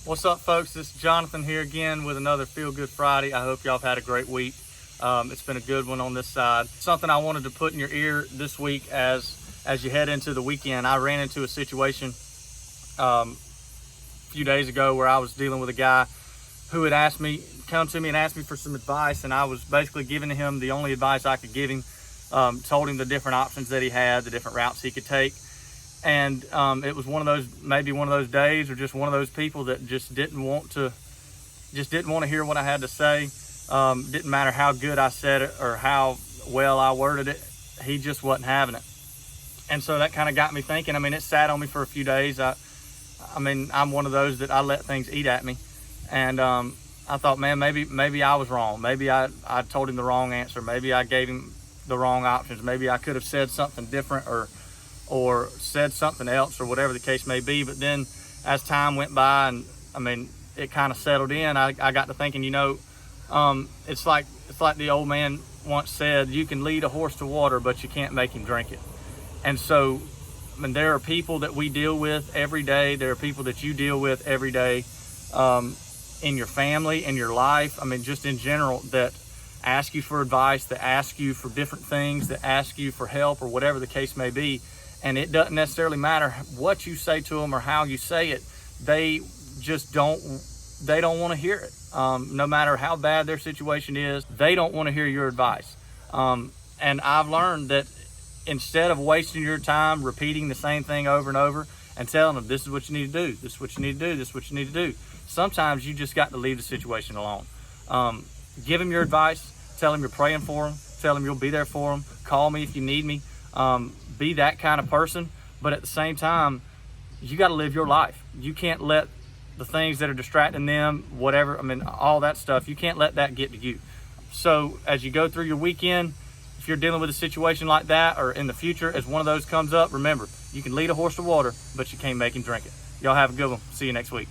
What's up, folks? This is Jonathan here again with another Feel Good Friday. I hope y'all have had a great week. It's been a good one on this side. Something I wanted to put in your ear this week as you head into the weekend. I ran into a situation a few days ago where I was dealing with a guy who had come to me and asked me for some advice, and I was basically giving him the only advice I could give him. Told him the different options that he had, the different routes he could take. And it was maybe one of those days, or just one of those people that just didn't want to hear what I had to say. Didn't matter how good I said it or how well I worded it, he just wasn't having it. And so that kind of got me thinking. I mean, it sat on me for a few days. I mean, I'm one of those that I let things eat at me. And I thought, man, maybe I was wrong. Maybe I told him the wrong answer. Maybe I gave him the wrong options. Maybe I could have said something different or said something else, or whatever the case may be. But then as time went by, and I mean, it kind of settled in, I got to thinking, it's like the old man once said, you can lead a horse to water, but you can't make him drink it. And so, I mean, there are people that we deal with every day. There are people that you deal with every day in your family, in your life. I mean, just in general, that ask you for advice, that ask you for different things, that ask you for help, or whatever the case may be. And it doesn't necessarily matter what you say to them or how you say it. They just don't want to hear it. No matter how bad their situation is, they don't want to hear your advice. And I've learned that instead of wasting your time repeating the same thing over and over and telling them, this is what you need to do, this is what you need to do, this is what you need to do, sometimes you just got to leave the situation alone. Give them your advice, tell them you're praying for them, tell them you'll be there for them, call me if you need me. Be that kind of person, but at the same time, you got to live your life. You can't let the things that are distracting them, whatever, I mean, all that stuff, you can't let that get to you. So as you go through your weekend, if you're dealing with a situation like that, or in the future, as one of those comes up, remember, you can lead a horse to water, but you can't make him drink it. Y'all have a good one. See you next week.